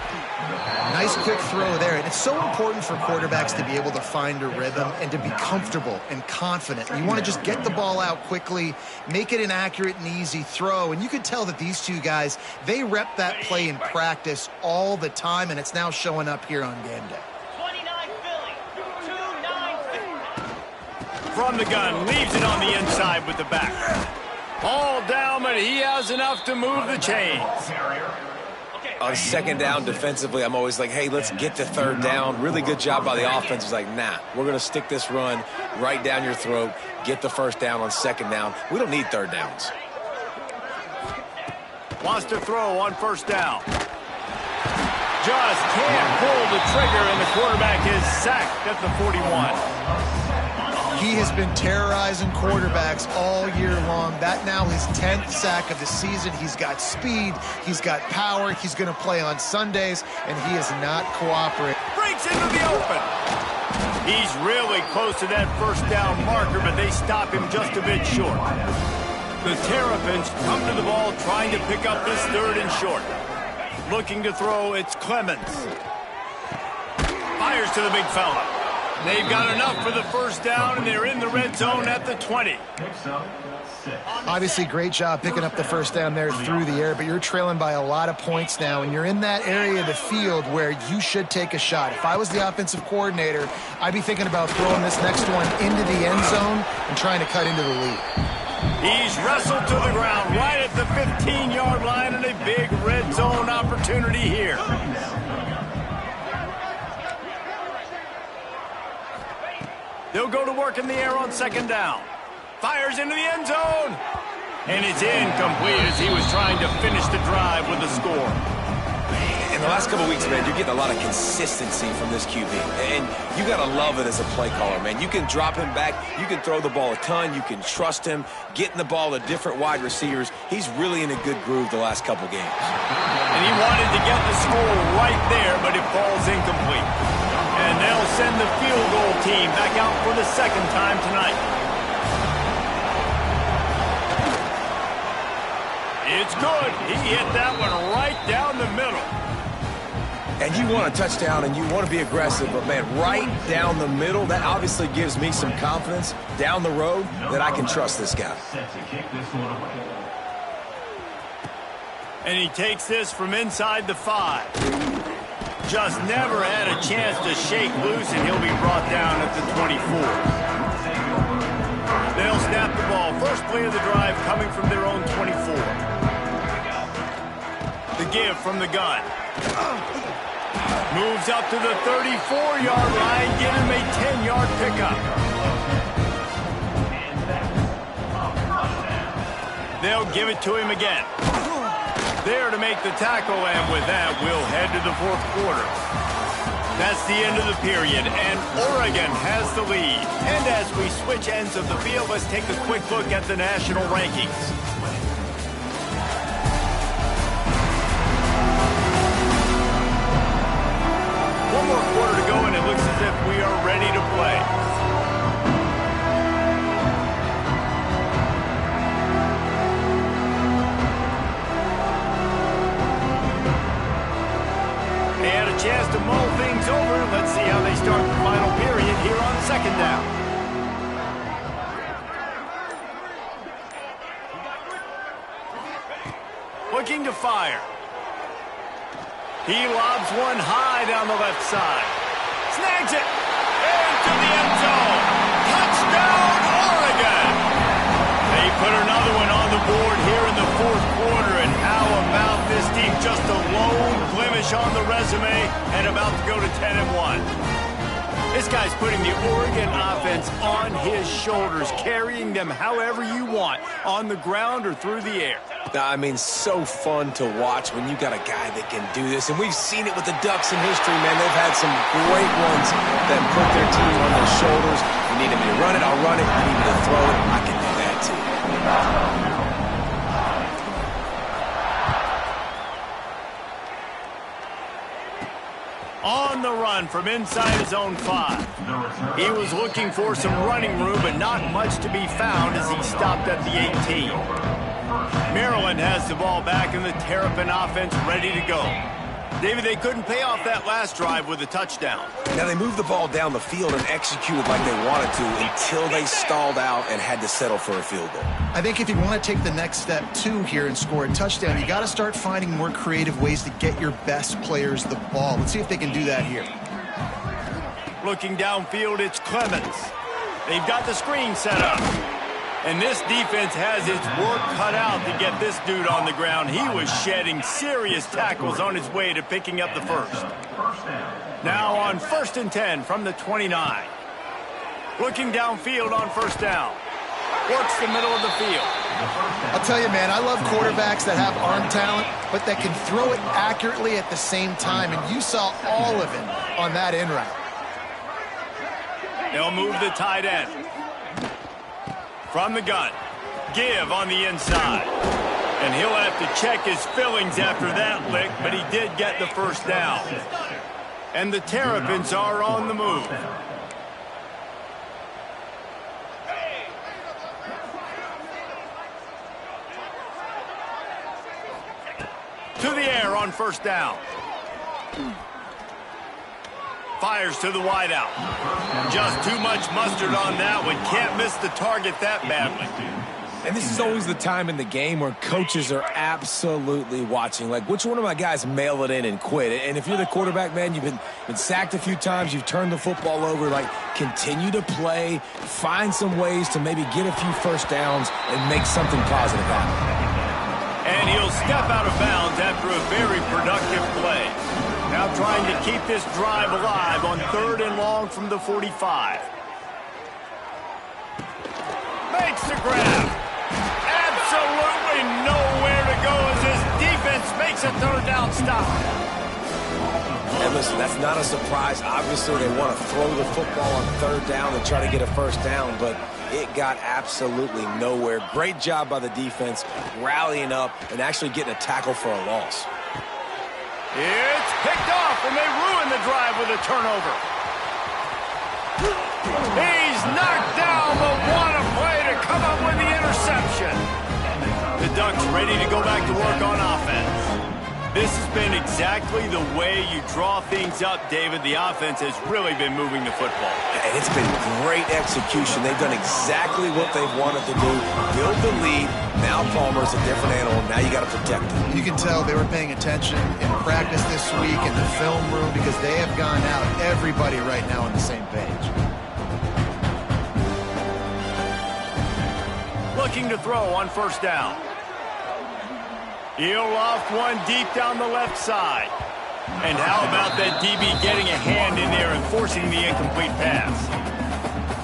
Nice quick throw there, and it's so important for quarterbacks to be able to find a rhythm and to be comfortable and confident. You want to just get the ball out quickly, make it an accurate and easy throw, and you can tell that these two guys, they rep that play in practice all the time, and it's now showing up here on game day. 29 Philly, 2-9 From the gun, leaves it on the inside with the back. All down, but he has enough to move the chains. On 2nd down defensively, I'm always like, hey, let's get to 3rd down. Really good job by the offense. It's like, nah, we're going to stick this run right down your throat, get the first down on 2nd down. We don't need 3rd downs. Wants to throw on first down. Just can't pull the trigger, and the quarterback is sacked at the 41. He has been terrorizing quarterbacks all year long. That now his 10th sack of the season. He's got speed. He's got power. He's going to play on Sundays, and he is not cooperating. Breaks into the open. He's really close to that first down marker, but they stop him just a bit short. The Terrapins come to the ball trying to pick up this 3rd and short. Looking to throw, it's Clemens. Fires to the big fella. They've got enough for the first down, and they're in the red zone at the 20. Obviously, great job picking up the first down there through the air, but you're trailing by a lot of points now, and you're in that area of the field where you should take a shot. If I was the offensive coordinator, I'd be thinking about throwing this next one into the end zone and trying to cut into the lead. He's wrestled to the ground right at the 15-yard line, and a big red zone opportunity here. They'll go to work in the air on 2nd down. Fires into the end zone. And it's incomplete as he was trying to finish the drive with a score. In the last couple of weeks, man, you're getting a lot of consistency from this QB. And you got to love it as a play caller, man. You can drop him back. You can throw the ball a ton. You can trust him, getting the ball to different wide receivers. He's really in a good groove the last couple games. And he wanted to get the score right there, but it falls incomplete. And they'll send the field goal team back out for the 2nd time tonight. It's good. He hit that one right down the middle. And you want a touchdown and you want to be aggressive, but, man, right down the middle, that obviously gives me some confidence down the road that I can trust this guy. And he takes this from inside the 5. Just never had a chance to shake loose, and he'll be brought down at the 24. They'll snap the ball. First play of the drive coming from their own 24. The give from the gun. Moves up to the 34-yard line, give him a 10-yard pickup. They'll give it to him again. There to make the tackle, and with that, we'll head to the 4th quarter. That's the end of the period, and Oregon has the lead. And as we switch ends of the field, let's take a quick look at the national rankings. One more quarter to go, and it looks as if we are ready to play. They had a chance to mull things over. Let's see how they start the final period here on second down. Looking to fire. He lobs one high down the left side. Snags it. Into the end zone. Touchdown, Oregon. They put another one on the board here in the fourth quarter. And how about this team? Just a lone blemish on the resume and about to go to 10-1. This guy's putting the Oregon offense on his shoulders, carrying them however you want, on the ground or through the air. I mean, so fun to watch when you got a guy that can do this. And we've seen it with the Ducks in history, man. They've had some great ones that put their team on their shoulders. You need me to run it, I'll run it. You need me to throw it, I can do that too. On the run from inside his own 5. He was looking for some running room, but not much to be found as he stopped at the 18. Maryland has the ball back and the Terrapin offense ready to go. David, they couldn't pay off that last drive with a touchdown. Now, they moved the ball down the field and executed like they wanted to until they stalled out and had to settle for a field goal. I think if you want to take the next step, too, here and score a touchdown, you got to start finding more creative ways to get your best players the ball. Let's see if they can do that here. Looking downfield, it's Clemens. They've got the screen set up. And this defense has its work cut out to get this dude on the ground. He was shedding serious tackles on his way to picking up the first. Now on 1st and 10 from the 29. Looking downfield on first down. Works the middle of the field. I'll tell you, man, I love quarterbacks that have arm talent, but that can throw it accurately at the same time. And you saw all of it on that in route. They'll move the tight end. From the gun, give on the inside. And he'll have to check his fillings after that lick, but he did get the first down. And the Terrapins are on the move. To the air on first down. Fires to the wideout. Just too much mustard on that one. Can't miss the target that badly. And this is always the time in the game where coaches are absolutely watching. Like, which one of my guys mail it in and quit? And if you're the quarterback, man, you've been sacked a few times, you've turned the football over. Like, continue to play, find some ways to maybe get a few first downs and make something positive happen. And he'll step out of bounds after a very productive play. Now trying to keep this drive alive on 3rd and long from the 45. Makes the grab. Absolutely nowhere to go as this defense makes a 3rd down stop. And listen, that's not a surprise. Obviously, they want to throw the football on 3rd down and try to get a first down, but it got absolutely nowhere. Great job by the defense, rallying up and actually getting a tackle for a loss. It's picked off, and they ruin the drive with a turnover. He's knocked down, but what a play to come up with the interception. The Ducks ready to go back to work on offense. This has been exactly the way you draw things up, David. The offense has really been moving the football. And it's been great execution. They've done exactly what they've wanted to do. Build the lead. Now Palmer's a different animal. Now you got to protect him. You can tell they were paying attention in practice this week in the film room because they have gone out, everybody right now on the same page. Looking to throw on first down. He'll loft one deep down the left side. And how about that DB getting a hand in there and forcing the incomplete pass?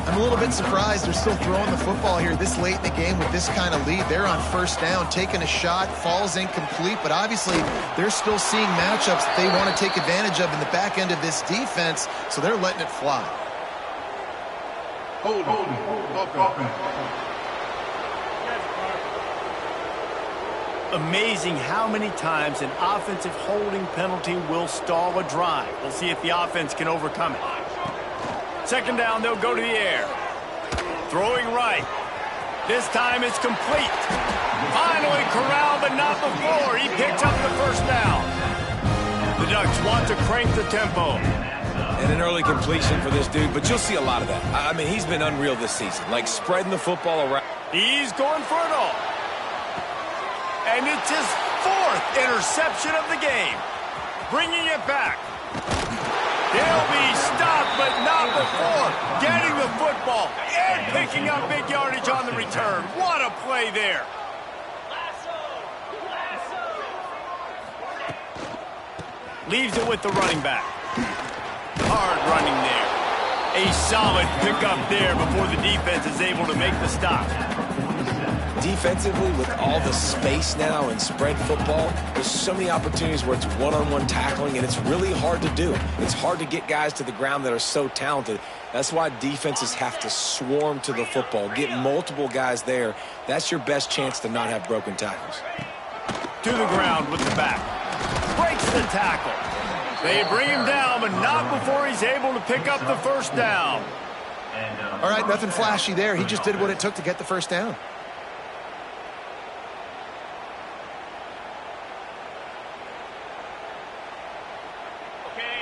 I'm a little bit surprised they're still throwing the football here this late in the game with this kind of lead. They're on first down, taking a shot, falls incomplete, but obviously they're still seeing matchups that they want to take advantage of in the back end of this defense, so they're letting it fly. Hold on. Amazing how many times an offensive holding penalty will stall a drive. We'll see if the offense can overcome it. 2nd down, they'll go to the air. Throwing right. This time it's complete. Finally corralled, but not before. He picks up the first down. The Ducks want to crank the tempo. And an early completion for this dude, but you'll see a lot of that. I mean, he's been unreal this season, like spreading the football around. He's going for it all. And it's his 4th interception of the game. Bringing it back. He'll be stopped, but not before getting the football and picking up big yardage on the return. What a play there. Leaves it with the running back. Hard running there. A solid pickup there before the defense is able to make the stop. Defensively, with all the space now and spread football, there's so many opportunities where it's one-on-one tackling, and it's really hard to do. It's hard to get guys to the ground that are so talented. That's why defenses have to swarm to the football, get multiple guys there. That's your best chance to not have broken tackles. To the ground with the back. Breaks the tackle. They bring him down, but not before he's able to pick up the first down. All right, nothing flashy there. He just did what it took to get the first down.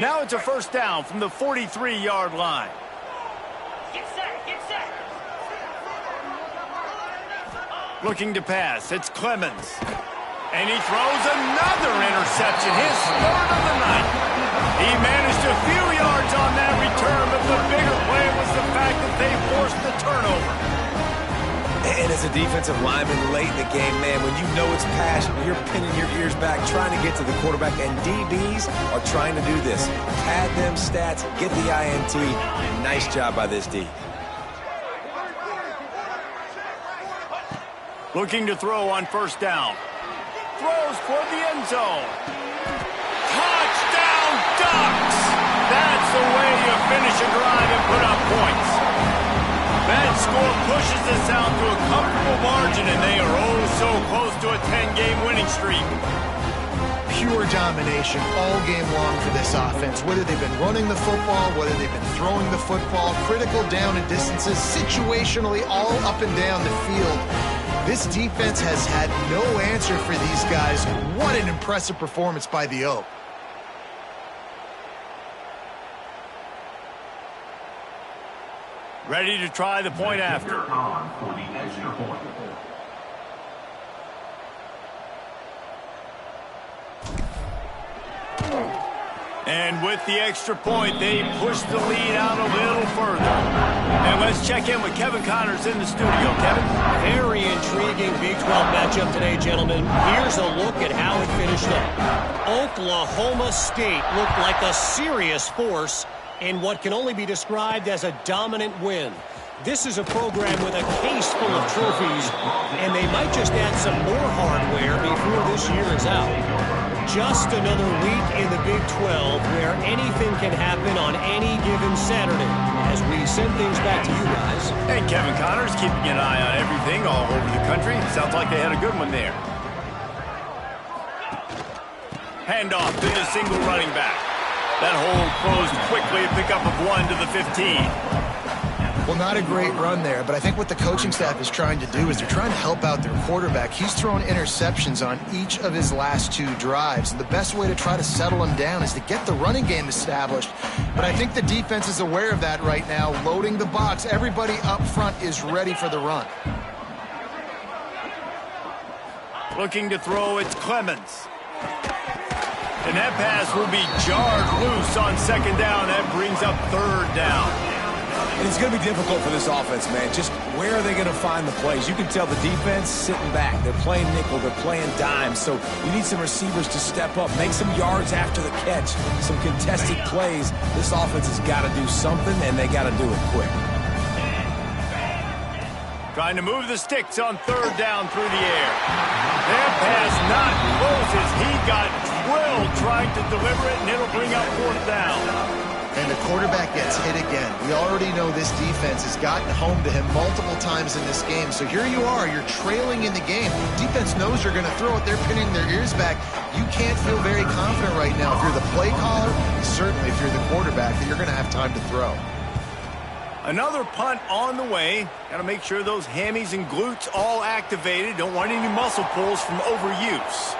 Now it's a first down from the 43-yard line. Get set, get set. Looking to pass, it's Clemens. And he throws another interception, his 3rd of the night. He managed a few yards on that return, but the bigger play was the fact that they forced the turnover. And as a defensive lineman late in the game, man, when you know it's pass, you're pinning your ears back, trying to get to the quarterback, and DBs are trying to do this. Pad them stats, get the INT. Nice job by this D. Looking to throw on first down. Throws toward the end zone. Touchdown, Ducks! That's the way you finish a drive and put up points. That score pushes us out to a comfortable margin, and they are oh so close to a 10-game winning streak. Pure domination all game long for this offense. Whether they've been running the football, whether they've been throwing the football, critical down and distances, situationally all up and down the field. This defense has had no answer for these guys. What an impressive performance by the Oak. Ready to try the point after. For the extra point. And with the extra point, they push the lead out a little further. And let's check in with Kevin Connors in the studio. Kevin? Very intriguing Big 12 matchup today, gentlemen. Here's a look at how it finished up. Oklahoma State looked like a serious force in what can only be described as a dominant win. This is a program with a case full of trophies, and they might just add some more hardware before this year is out. Just another week in the Big 12 where anything can happen on any given Saturday. As we send things back to you guys. Hey, Kevin Connors keeping an eye on everything all over the country. Sounds like they had a good one there. Handoff to the single running back. That hole closed quickly, a pickup of 1 to the 15. Well, not a great run there, but I think what the coaching staff is trying to do is they're trying to help out their quarterback. He's thrown interceptions on each of his last 2 drives, and the best way to try to settle him down is to get the running game established. But I think the defense is aware of that right now, loading the box. Everybody up front is ready for the run. Looking to throw, it's Clemens. And that pass will be jarred loose on second down. That brings up third down. And it's going to be difficult for this offense, man. Just where are they going to find the plays? You can tell the defense sitting back. They're playing nickel. They're playing dime. So you need some receivers to step up, make some yards after the catch, some contested plays. This offense has got to do something, and they got to do it quick. Trying to move the sticks on third down through the air. That pass not closes. He got drilled trying to deliver it, and it'll bring up fourth down. And the quarterback gets hit again. We already know this defense has gotten home to him multiple times in this game. So here you are, you're trailing in the game. Defense knows you're going to throw it. They're pinning their ears back. You can't feel very confident right now. If you're the play caller, certainly if you're the quarterback, that you're going to have time to throw. Another punt on the way. Got to make sure those hammies and glutes all activated. Don't want any muscle pulls from overuse.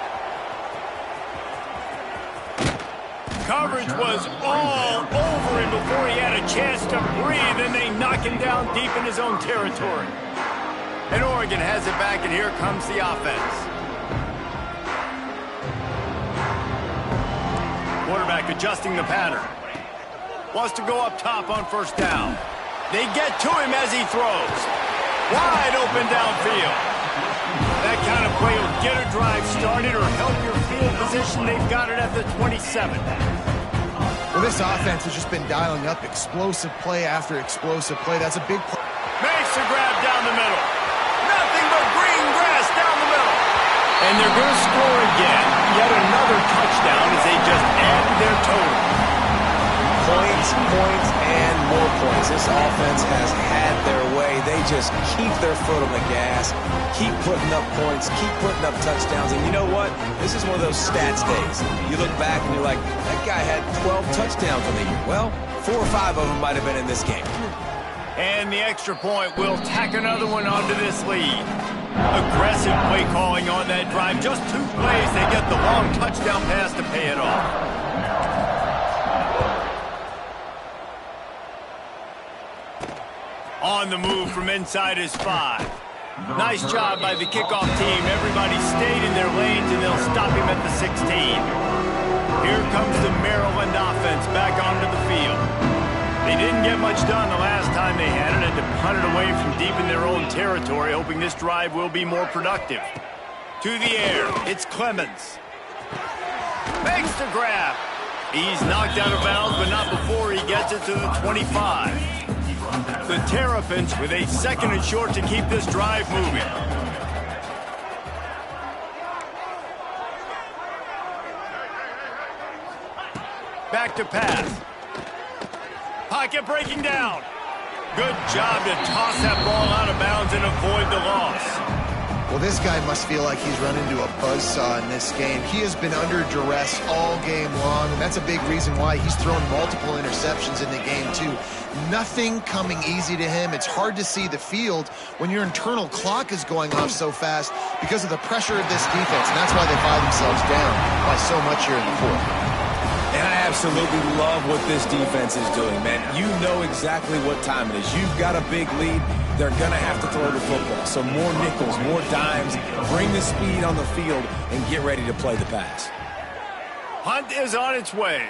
Coverage was all over him before he had a chance to breathe, and they knock him down deep in his own territory. And Oregon has it back, and here comes the offense. Quarterback adjusting the pattern. Wants to go up top on first down. They get to him as he throws. Wide open downfield. That kind of play will get a drive started or help your field position. They've got it at the 27. Well, this offense has just been dialing up explosive play after explosive play. That's a big play. Makes the grab down the middle. Nothing but green grass down the middle. And they're going to score again. Yet another touchdown as they just add to their total. Points, and more points. This offense has had their way. They just keep their foot on the gas, keep putting up points, keep putting up touchdowns. And you know what? This is one of those stats days. You look back and you're like, that guy had 12 touchdowns on the year. Well, 4 or 5 of them might have been in this game. And the extra point will tack another one onto this lead. Aggressive play calling on that drive. Just 2 plays, they get the long touchdown pass to pay it off. On the move from inside his 5. Nice job by the kickoff team. Everybody stayed in their lanes, and they'll stop him at the 16. Here comes the Maryland offense back onto the field. They didn't get much done the last time they had it, and to punt it away from deep in their own territory, hoping this drive will be more productive. To the air, it's Clemens. Makes the grab. He's knocked out of bounds, but not before he gets it to the 25. The Terrapins with a 2nd and short to keep this drive moving. Back to pass. Pocket breaking down. Good job to toss that ball out of bounds and avoid the loss. Well, this guy must feel like he's run into a buzzsaw in this game. He has been under duress all game long, and that's a big reason why he's thrown multiple interceptions in the game, too. Nothing coming easy to him. It's hard to see the field when your internal clock is going off so fast because of the pressure of this defense, and that's why they find themselves down by so much here in the 4th. And I absolutely love what this defense is doing, man. You know exactly what time it is. You've got a big lead. They're going to have to throw the football. So more nickels, more dimes, bring the speed on the field, and get ready to play the pass. Hunt is on its way.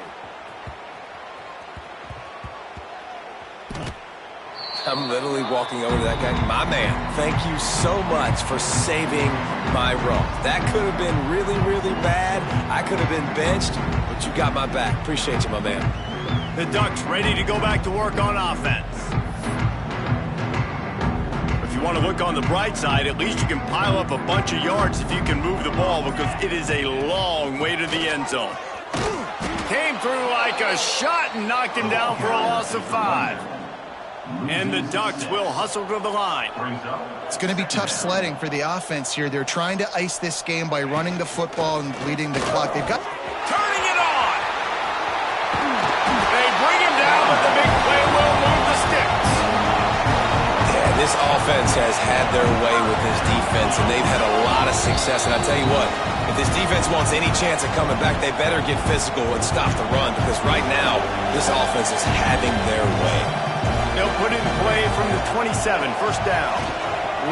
I'm literally walking over to that guy. My man, thank you so much for saving my run. That could have been really, really bad. I could have been benched, but you got my back. Appreciate you, my man. The Ducks ready to go back to work on offense. If you want to look on the bright side, at least you can pile up a bunch of yards if you can move the ball, because it is a long way to the end zone. Came through like a shot and knocked him down for a loss of 5. And the Ducks will hustle to the line. It's going to be tough sledding for the offense here. They're trying to ice this game by running the football and bleeding the clock. They've got... Turning it on! They bring him down, but the big play will move the sticks. Yeah, this offense has had their way with this defense, and they've had a lot of success. And I tell you what, if this defense wants any chance of coming back, they better get physical and stop the run, because right now, this offense is having their way. They'll put in play from the 27, first down.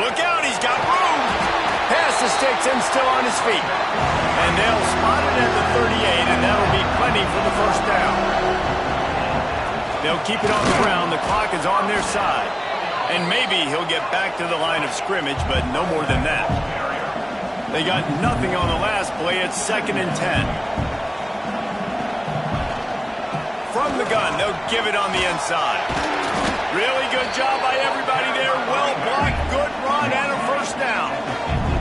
Look out, he's got room. Pass the sticks and still on his feet. And they'll spot it at the 38, and that'll be plenty for the first down. They'll keep it on the ground. The clock is on their side. And maybe he'll get back to the line of scrimmage, but no more than that. They got nothing on the last play. It's 2nd and 10. From the gun, they'll give it on the inside. Really good job by everybody there. Well blocked, good run, and a first down.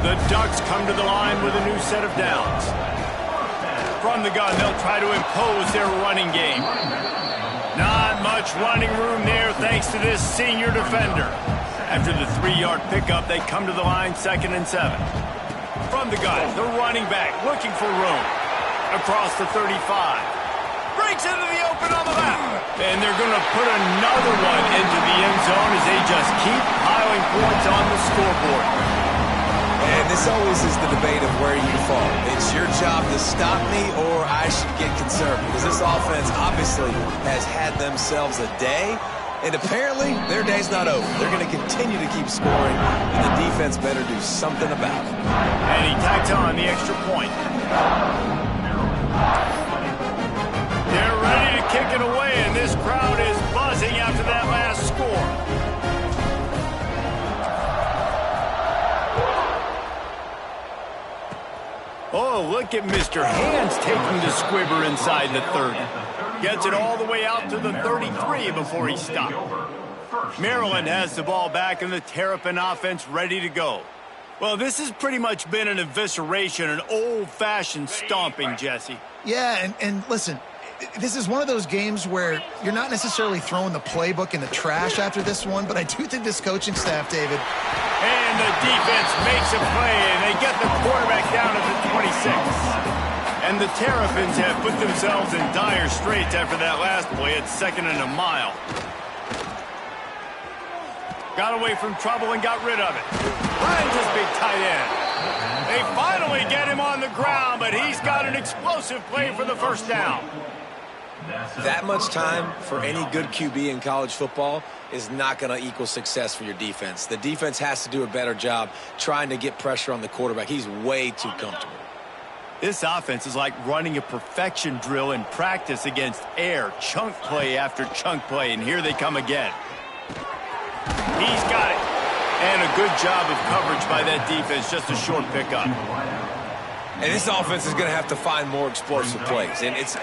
The Ducks come to the line with a new set of downs. From the gun, they'll try to impose their running game. Not much running room there thanks to this senior defender. After the 3-yard pickup, they come to the line 2nd and 7. From the gun, the running back looking for room. Across the 35. Breaks into the open on the left. And they're going to put another one into the end zone as they just keep piling points on the scoreboard. And this always is the debate of where you fall. It's your job to stop me or I should get conservative. Because this offense obviously has had themselves a day, and apparently their day's not over. They're going to continue to keep scoring, and the defense better do something about it. And he tacks on the extra point. They're ready to kick it away, and this crowd is buzzing after that last score. Oh, look at Mr. Hands taking the squibber inside the 30. Gets it all the way out to the 33 before he stopped. Maryland has the ball back and the Terrapin offense ready to go. Well, this has pretty much been an evisceration, an old-fashioned stomping, Jesse. Yeah, and listen, this is one of those games where you're not necessarily throwing the playbook in the trash after this one, but I do think this coaching staff, David. And the defense makes a play, and they get the quarterback down at the 26. And the Terrapins have put themselves in dire straits after that last play at 2nd and a mile. Got away from trouble and got rid of it. Finds his big tight end. They finally get him on the ground, but he's got an explosive play for the first down. That much time for any good QB in college football is not going to equal success for your defense. The defense has to do a better job trying to get pressure on the quarterback. He's way too comfortable. This offense is like running a perfection drill in practice against air. Chunk play after chunk play, and here they come again. He's got it. And a good job of coverage by that defense. Just a short pickup. And this offense is going to have to find more explosive plays. And it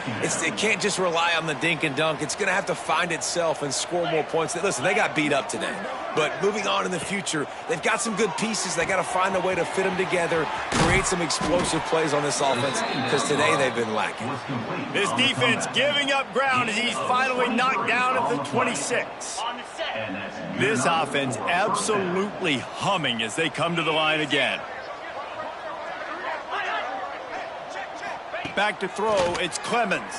can't just rely on the dink and dunk. It's going to have to find itself and score more points. Listen, they got beat up today. But moving on in the future, they've got some good pieces. They got to find a way to fit them together, create some explosive plays on this offense, because today they've been lacking. This defense giving up ground as he's finally knocked down at the 26. This offense absolutely humming as they come to the line again. Back to throw, it's Clemens.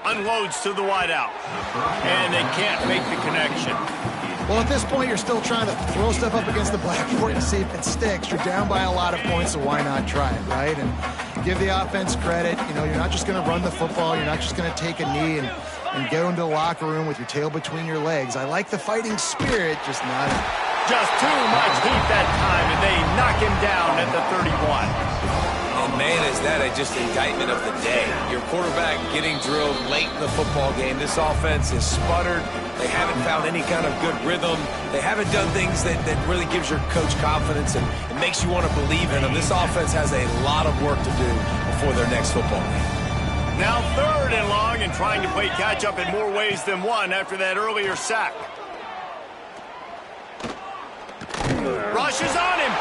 Unloads to the wideout. And they can't make the connection. Well, at this point, you're still trying to throw stuff up against the blackboard to see if it sticks. You're down by a lot of points, so why not try it, right? And give the offense credit. You know, you're not just going to run the football. You're not just going to take a knee and go into the locker room with your tail between your legs. I like the fighting spirit, just not enough. Just too much heat that time, and they knock him down at the 31. And man, is that just indictment of the day. Your quarterback getting drilled late in the football game. This offense is sputtered. They haven't found any kind of good rhythm. They haven't done things that really gives your coach confidence and it makes you want to believe in them. This offense has a lot of work to do before their next football game. Now 3rd and long and trying to play catch-up in more ways than one after that earlier sack. Rushes on him.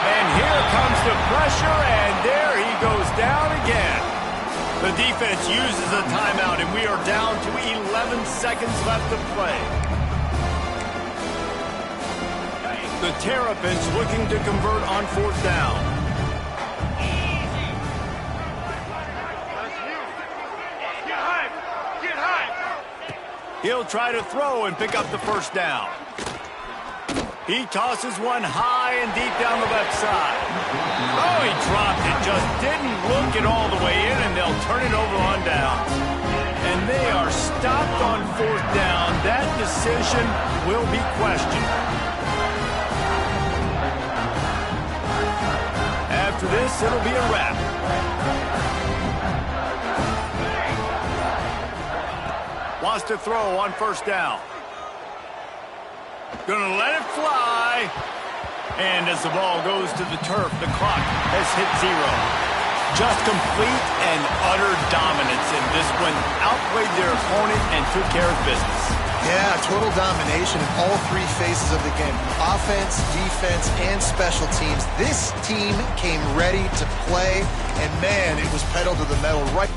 And here comes the pressure, and there he goes down again. The defense uses a timeout, and we are down to 11 seconds left to play. The Terrapins looking to convert on 4th down. Get high. He'll try to throw and pick up the first down. He tosses one high and deep down the left side. Oh, he dropped it. Just didn't look it all the way in, and they'll turn it over on down. And they are stopped on 4th down. That decision will be questioned. After this, it'll be a wrap. Wants to throw on 1st down. Gonna let it fly. And as the ball goes to the turf, the clock has hit 0. Just complete and utter dominance in this one. Outplayed their opponent and took care of business. Yeah, total domination in all 3 phases of the game. Offense, defense, and special teams. This team came ready to play, and man, it was pedal to the metal right.